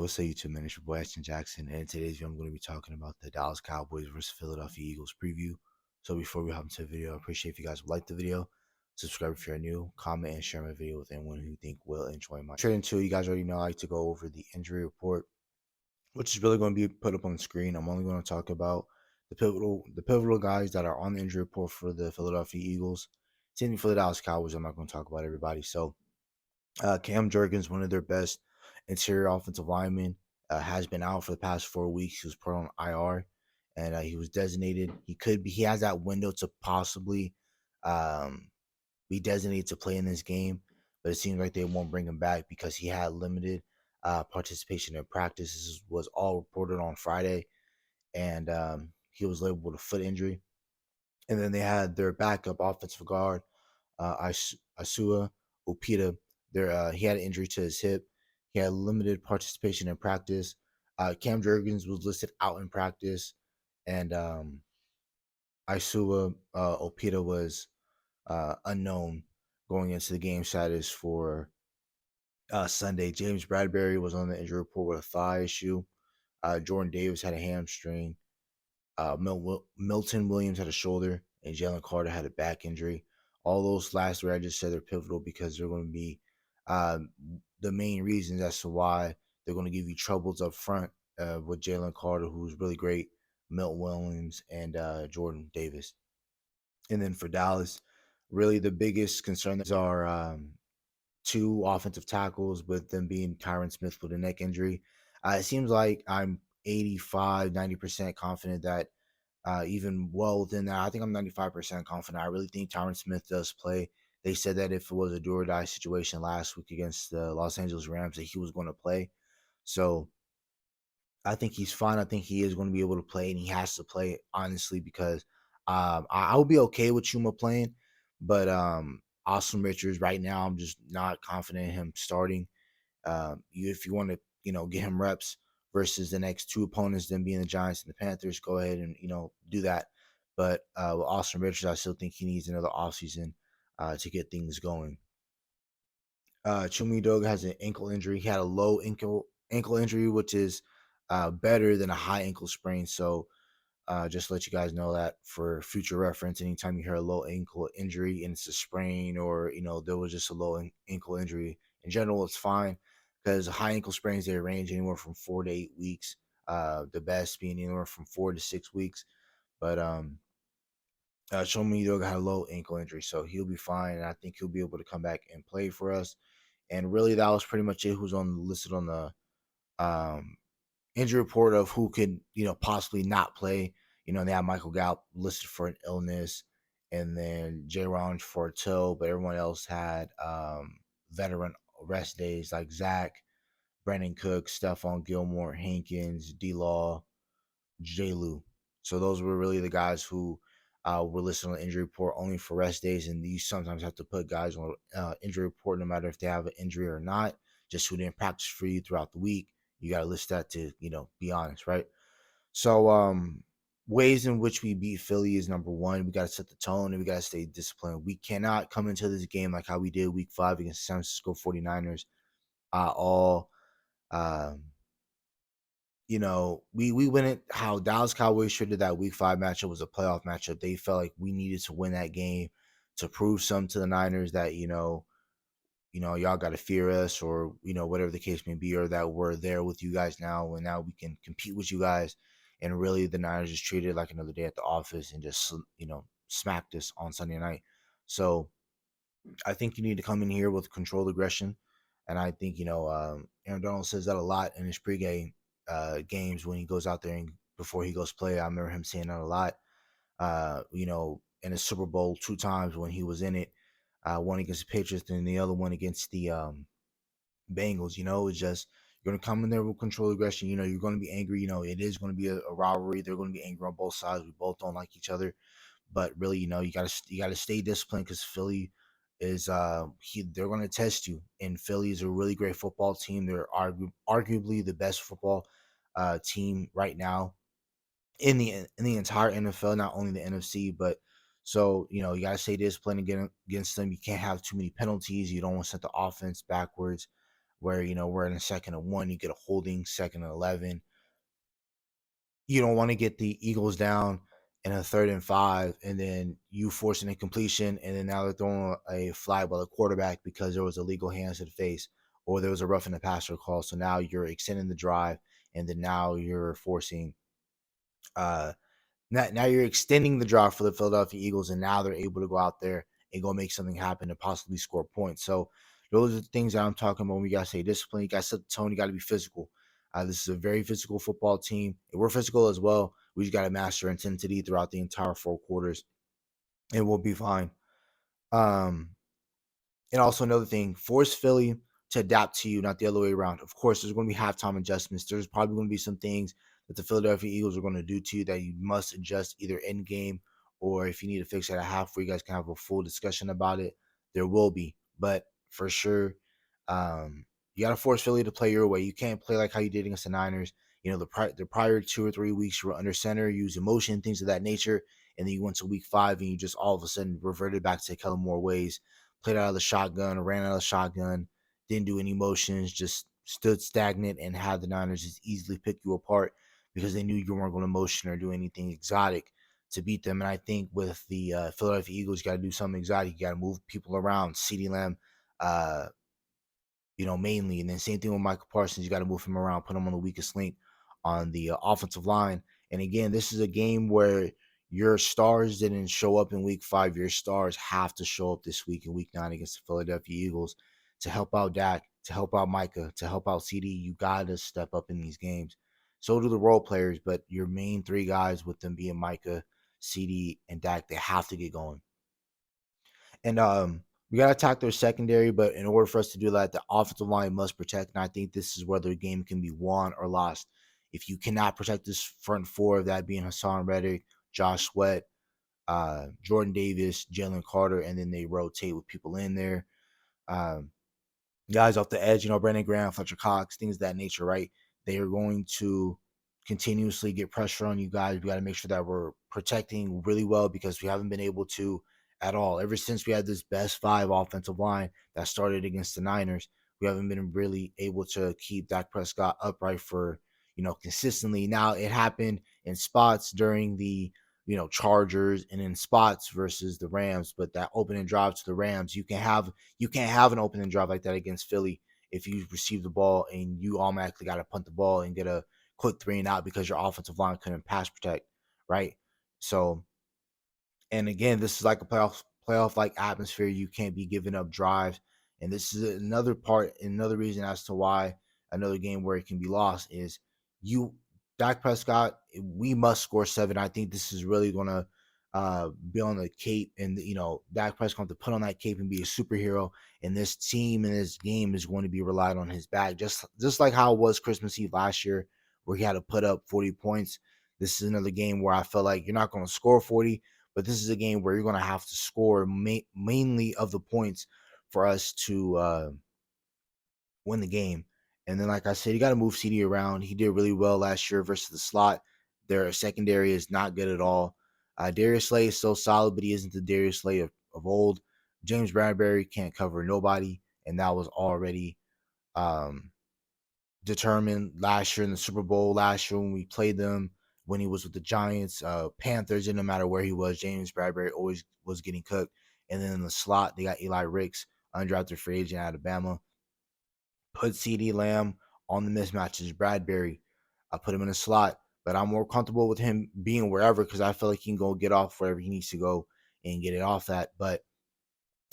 what's up, YouTube, man? It's your boy Ashton Jackson, and in today's video, I'm going to be talking about the Dallas Cowboys versus Philadelphia Eagles preview. So before we hop into the video, I appreciate if you guys would like the video, subscribe if you're new, comment and share my video with anyone who you think will enjoy my. Straight into it, you guys already know I like to go over the injury report, which is really going to be put up on the screen. I'm only going to talk about the pivotal guys that are on the injury report for the Philadelphia Eagles. Same for the Dallas Cowboys. I'm not going to talk about everybody. So Cam Jurgens, one of their best interior offensive linemen, has been out for the past 4 weeks. He was put on IR, and he was designated. He has that window to possibly um, be designated to play in this game, but it seems like they won't bring him back because he had limited participation in practice. This was all reported on Friday, and he was labeled with a foot injury. And then they had their backup offensive guard, Asua Opita. He had an injury to his hip. He had limited participation in practice. Cam Jurgens was listed out in practice, and Isua Opita was unknown going into the game status for Sunday. James Bradbury was on the injury report with a thigh issue. Jordan Davis had a hamstring. Milton Williams had a shoulder, and Jalen Carter had a back injury. All those last three I just said are pivotal because they're going to be um, the main reasons as to why they're going to give you troubles up front with Jalen Carter, who's really great, Milton Williams, and Jordan Davis. And then for Dallas, really the biggest concern are two offensive tackles, with them being Tyron Smith with a neck injury. It seems like I'm 85, 90% confident that even well within that, I think I'm 95% confident. I really think Tyron Smith does play. They said that if it was a do or die situation last week against the Los Angeles Rams, that he was going to play. So I think he's fine. I think he is going to be able to play, and he has to play, honestly, because I'll be okay with Chuma playing, but Austin Richards right now, I'm just not confident in him starting. If you want to, get him reps versus the next two opponents, them being the Giants and the Panthers, go ahead and do that. But with Austin Richards, I still think he needs another offseason to get things going. Chumi Dog has an ankle injury. He had a low ankle injury, which is better than a high ankle sprain. So just to let you guys know that for future reference, anytime you hear a low ankle injury and it's a sprain, or there was just a low ankle injury, in general, it's fine, because high ankle sprains, they range anywhere from 4 to 8 weeks. The best being anywhere from 4 to 6 weeks. But Shomi Dog had a low ankle injury, so he'll be fine, and I think he'll be able to come back and play for us. And really, that was pretty much it. Who's listed on the um, injury report of who could, possibly not play. They have Michael Gallup listed for an illness, and then J-Ron for a toe, but everyone else had veteran rest days like Zach, Brandon Cook, Stephon Gilmore, Hankins, D-Law, J-Lou. So those were really the guys who were listed on the injury report only for rest days, and you sometimes have to put guys on injury report no matter if they have an injury or not, just who didn't practice for you throughout the week. You got to list that to, be honest, right? So, ways in which we beat Philly is number one, we got to set the tone and we got to stay disciplined. We cannot come into this game like how we did week 5 against the San Francisco 49ers. All, um, we win it how Dallas Cowboys treated that week 5 matchup was a playoff matchup. They felt like we needed to win that game to prove some to the Niners that, y'all got to fear us, or, whatever the case may be, or that we're there with you guys now, and now we can compete with you guys. And really, the Niners just treated it like another day at the office and just, smacked us on Sunday night. So I think you need to come in here with controlled aggression. And I think, Aaron Donald says that a lot in his pregame games when he goes out there and before he goes play. I remember him saying that a lot, in the Super Bowl 2 times when he was in it. One against the Patriots and the other one against the Bengals. It's just you're going to come in there with control aggression. You're going to be angry. It is going to be a rivalry. They're going to be angry on both sides. We both don't like each other, but really, you gotta stay disciplined, because Philly is they're going to test you. And Philly is a really great football team. They're arguably the best football team right now in the entire NFL, not only the NFC. But so you gotta stay disciplined against them. You can't have too many penalties. You don't want to set the offense backwards where we're in a 2nd and 1, you get a holding 2nd and 11. You don't want to get the Eagles down in a 3rd and 5, and then you force an incompletion, and then now they're throwing a flag by the quarterback because there was illegal hands to the face, or there was a roughing the passer call. So now you're extending the drive, and then now you're forcing uh now you're extending the drive for the Philadelphia Eagles, and now they're able to go out there and go make something happen and possibly score points. So those are the things that I'm talking about when we gotta say discipline. You gotta set the tone. You gotta be physical. This is a very physical football team. And we're physical as well. We just gotta master intensity throughout the entire 4 quarters, and we'll be fine. Um, and also another thing, force Philly to adapt to you, not the other way around. Of course, there's going to be halftime adjustments. There's probably going to be some things that the Philadelphia Eagles are going to do to you that you must adjust either in game, or if you need to fix it at half where you guys can have a full discussion about it, there will be. But for sure, you got to force Philly to play your way. You can't play like how you did against the Niners. The prior 2 or 3 weeks you were under center, use emotion, things of that nature. And then you went to week 5 and you just all of a sudden reverted back to Kellen Moore ways, played out of the shotgun, ran out of the shotgun, didn't do any motions, just stood stagnant and had the Niners just easily pick you apart because they knew you weren't going to motion or do anything exotic to beat them. And I think with the Philadelphia Eagles, you got to do something exotic. You got to move people around. CeeDee Lamb, uh, mainly. And then same thing with Michael Parsons. You got to move him around, put him on the weakest link on the offensive line. And again, this is a game where your stars didn't show up in week 5. Your stars have to show up this week in week 9 against the Philadelphia Eagles to help out Dak, to help out Micah, to help out CD. You got to step up in these games. So do the role players, but your main 3 guys, with them being Micah, CD, and Dak, they have to get going. And we got to attack their secondary, but in order for us to do that, the offensive line must protect. And I think this is where the game can be won or lost. If you cannot protect this front 4, that being Hassan Reddick, Josh Sweat, Jordan Davis, Jalen Carter, and then they rotate with people in there. Um, Guys off the edge, Brandon Graham, Fletcher Cox, things of that nature, right? They are going to continuously get pressure on you guys. We got to make sure that we're protecting really well because we haven't been able to at all. Ever since we had this best 5 offensive line that started against the Niners, we haven't been really able to keep Dak Prescott upright for, consistently. Now, it happened in spots during the Chargers and in spots versus the Rams, but that opening drive to the Rams, you can't have an opening drive like that against Philly if you receive the ball and you automatically got to punt the ball and get a quick 3-and-out because your offensive line couldn't pass protect, right? So, and again, this is like a playoff like atmosphere. You can't be giving up drives, and this is another reason as to why another game where it can be lost is you Dak Prescott. We must score 7. I think this is really gonna be on the cape, and Dak Prescott have to put on that cape and be a superhero. And this team and this game is going to be relied on his back, just like how it was Christmas Eve last year, where he had to put up 40 points. This is another game where I feel like you're not going to score 40, but this is a game where you're going to have to score mainly of the points for us to win the game. And then, like I said, you got to move CD around. He did really well last year versus the slot. Their secondary is not good at all. Darius Slay is so solid, but he isn't the Darius Slay of old. James Bradbury can't cover nobody, and that was already um, determined last year in the Super Bowl last year when we played them, when he was with the Giants, Panthers. It didn't matter where he was, James Bradbury always was getting cooked. And then in the slot, they got Eli Ricks, undrafted free agent out of Alabama. Put CeeDee Lamb on the mismatches. Bradbury, I put him in a slot, but I'm more comfortable with him being wherever because I feel like he can go get off wherever he needs to go and get it off that. But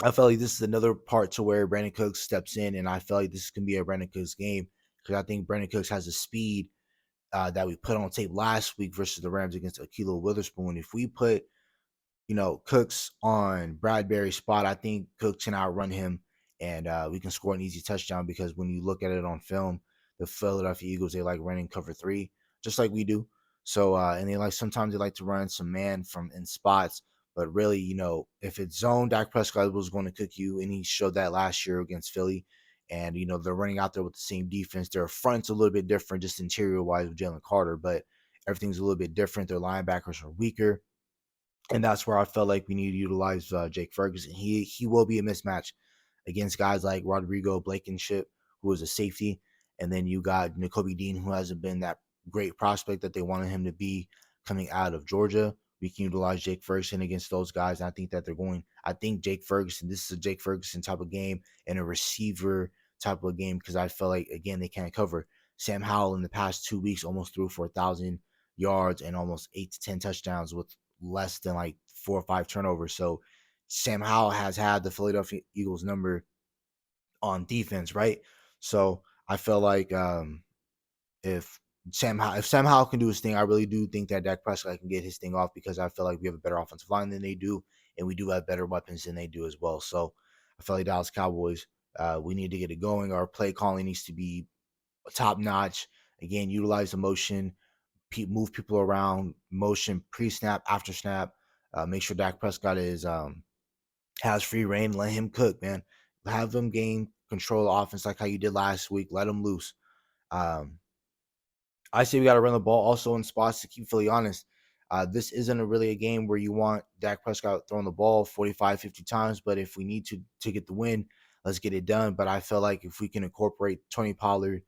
I feel like this is another part to where Brandon Cooks steps in, and I feel like this can be a Brandon Cooks game because I think Brandon Cooks has the speed that we put on tape last week versus the Rams against Ahkello Witherspoon. If we put Cooks on Bradbury's spot, I think Cooks can outrun him, and we can score an easy touchdown because when you look at it on film, the Philadelphia Eagles, they like running cover 3, just like we do. So, and sometimes they like to run some man from in spots, but really, if it's zone, Dak Prescott was going to cook you, and he showed that last year against Philly. And, they're running out there with the same defense. Their front's a little bit different, just interior-wise with Jalen Carter, but everything's a little bit different. Their linebackers are weaker. And that's where I felt like we need to utilize Jake Ferguson. He will be a mismatch against guys like Rodrigo Blankenship, who is a safety, and then you got N'Kobe Dean, who hasn't been that great prospect that they wanted him to be coming out of Georgia. We can utilize Jake Ferguson against those guys. And I think that they're going. I think Jake Ferguson. This is a Jake Ferguson type of game and a receiver type of game because I feel like again they can't cover. Sam Howell in the past 2 weeks almost threw for 1,000 yards and almost 8 to 10 touchdowns with less than like 4 or 5 turnovers. So Sam Howell has had the Philadelphia Eagles number on defense, right? So I feel like if Sam Howell can do his thing, I really do think that Dak Prescott can get his thing off because I feel like we have a better offensive line than they do, and we do have better weapons than they do as well. So I feel like Dallas Cowboys, we need to get it going. Our play calling needs to be top notch. Again, utilize the motion, move people around, motion pre-snap, after snap. Make sure Dak Prescott has free reign. Let him cook, man. Have them gain control of offense like how you did last week. Let them loose. Um, I say we got to run the ball also in spots to keep Philly honest. This isn't really a game where you want Dak Prescott throwing the ball 45, 50 times, but if we need to get the win, let's get it done. But I feel like if we can incorporate Tony Pollard,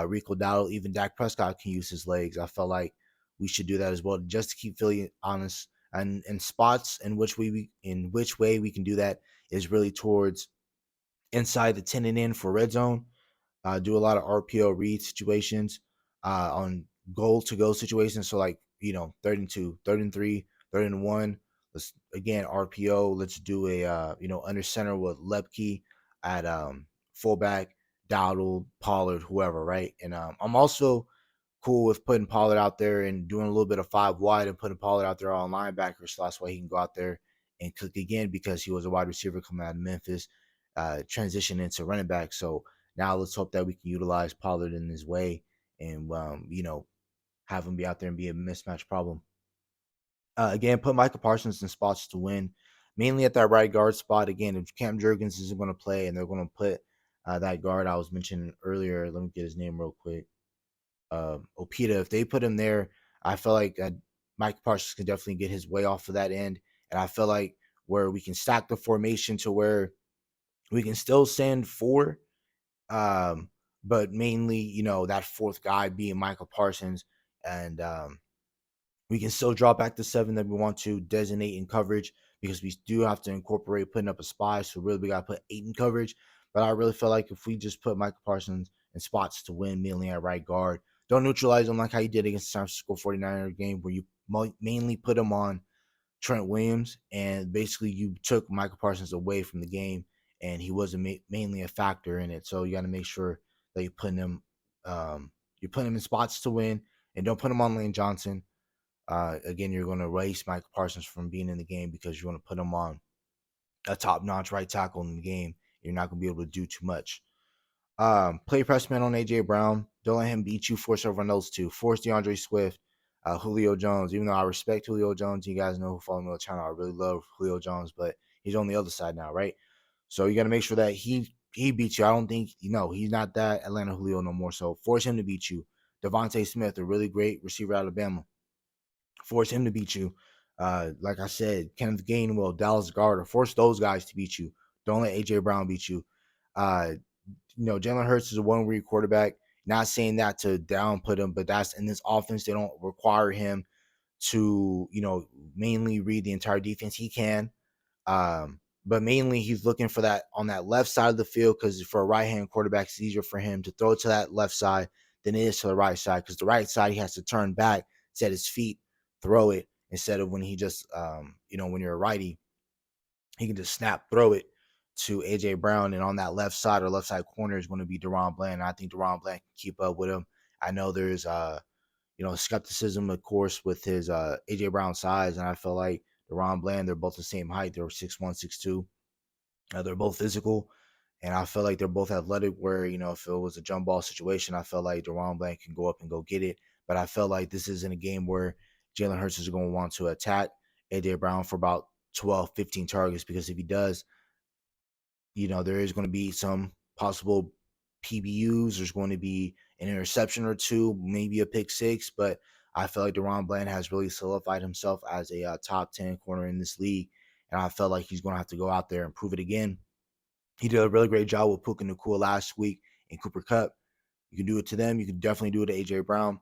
Rico Dowdle, even Dak Prescott can use his legs. I felt like we should do that as well just to keep Philly honest. And spots in which way we can do that is really towards inside the 10 and in for red zone, do a lot of RPO read situations on goal to go situations. So like, 3rd and 2, 3rd and 3, 3rd and 1. Let's again RPO. Let's do a under center with Lepke at fullback, Dowdle, Pollard, whoever, right? And I'm also cool with putting Pollard out there and doing a little bit of 5 wide and putting Pollard out there on linebacker, so that's why he can go out there and cook again because he was a wide receiver coming out of Memphis, transition into running back. So now let's hope that we can utilize Pollard in his way and have him be out there and be a mismatch problem. Again, put Michael Parsons in spots to win, mainly at that right guard spot. Again, if Cam Jurgens isn't going to play and they're going to put that guard I was mentioning earlier, let me get his name real quick. Opita, if they put him there, I feel like Mike Parsons can definitely get his way off of that end. And I feel like where we can stack the formation to where we can still send four, um, but mainly, that fourth guy being Michael Parsons. And we can still drop back to 7 that we want to designate in coverage because we do have to incorporate putting up a spy. So really, we got to put 8 in coverage. But I really feel like if we just put Michael Parsons in spots to win, mainly at right guard, don't neutralize him like how you did against the San Francisco 49er game where you mainly put him on Trent Williams and basically you took Michael Parsons away from the game and he wasn't mainly a factor in it. So you got to make sure that you're putting him in spots to win and don't put him on Lane Johnson. Again, you're going to erase Michael Parsons from being in the game because you want to put him on a top-notch right tackle in the game. You're not going to be able to do too much. Play press man on A.J. Brown. Don't let him beat you. Force everyone else to. Force DeAndre Swift, Julio Jones. Even though I respect Julio Jones, you guys know who follow me on the channel. I really love Julio Jones, but he's on the other side now, right? So you got to make sure that he beats you. I don't think, he's not that Atlanta Julio no more. So force him to beat you. Devontae Smith, a really great receiver out of Alabama. Force him to beat you. Like I said, Kenneth Gainwell, Dallas Goedert, force those guys to beat you. Don't let A.J. Brown beat you. Jalen Hurts is a one-read quarterback. Not saying that to downput him, but that's in this offense. They don't require him to, mainly read the entire defense. He can. But mainly he's looking for that on that left side of the field because for a right-hand quarterback, it's easier for him to throw it to that left side than it is to the right side because the right side, he has to turn back, set his feet, throw it instead of when he just, when you're a righty, he can just snap, throw it to A.J. Brown. And on that left side or left side corner is going to be DaRon Bland. And I think DaRon Bland can keep up with him. I know there's, skepticism, of course, with his A.J. Brown size. And I feel like DaRon Bland, they're both the same height. They're 6'1", 6'2". They're both physical. And I feel like they're both athletic where, if it was a jump ball situation, I felt like DaRon Bland can go up and go get it. But I felt like this isn't a game where Jalen Hurts is going to want to attack A.J. Brown for about 12, 15 targets because if he does, there is going to be some possible PBUs. There's going to be an interception or two, maybe a pick six. But I feel like DaRon Bland has really solidified himself as a top 10 corner in this league. And I felt like he's going to have to go out there and prove it again. He did a really great job with Puka Nacua last week and Cooper Cup. You can do it to them. You can definitely do it to AJ Brown,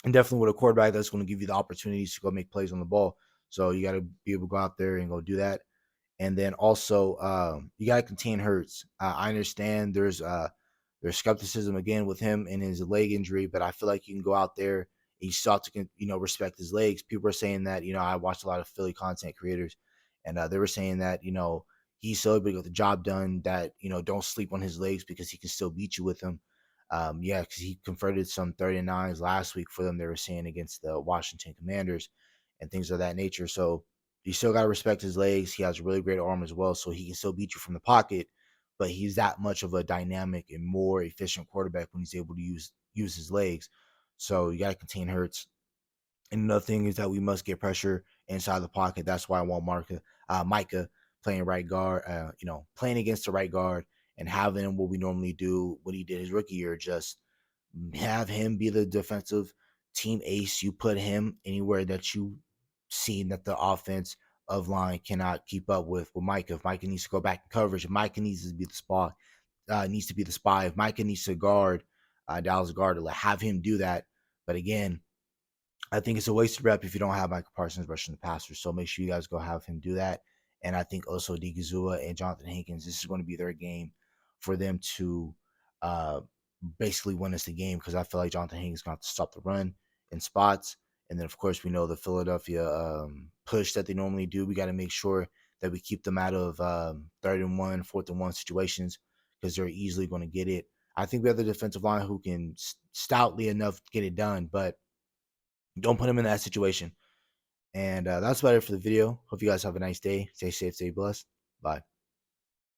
and definitely with a quarterback that's going to give you the opportunities to go make plays on the ball. So you got to be able to go out there and go do that. And then also, you got to contain Hurts. I understand there's skepticism again with him and his leg injury, but I feel like you can go out there and you still have to, respect his legs. People are saying that, I watched a lot of Philly content creators, and they were saying that, he's so able to get the job done that, don't sleep on his legs because he can still beat you with them. Yeah, because he converted some 39s last week for them, they were saying, against the Washington Commanders and things of that nature. So you still got to respect his legs. He has a really great arm as well, so he can still beat you from the pocket. But he's that much of a dynamic and more efficient quarterback when he's able to use his legs. So you got to contain Hurts. And another thing is that we must get pressure inside the pocket. That's why I want Micah playing right guard. Playing against the right guard and having what we normally do when he did his rookie year, just have him be the defensive team ace. You put him anywhere that you see that the offense of line cannot keep up with Micah. If Micah needs to go back in coverage, if Micah needs to be the spot, needs to be the spy. If Micah needs to guard Dallas guard, have him do that. But again, I think it's a wasted rep if you don't have Michael Parsons rushing the passer. So make sure you guys go have him do that. And I think also Digazua and Jonathan Hankins, this is going to be their game for them to uh, basically win us the game, because I feel like Jonathan Hankins is going to have to stop the run in spots. And then, of course, we know the Philadelphia push that they normally do. We got to make sure that we keep them out of 3rd and 1, 4th and 1 situations, because they're easily going to get it. I think we have the defensive line who can stoutly enough get it done, but don't put him in that situation. And that's about it for the video. Hope you guys have a nice day. Stay safe, stay blessed. Bye.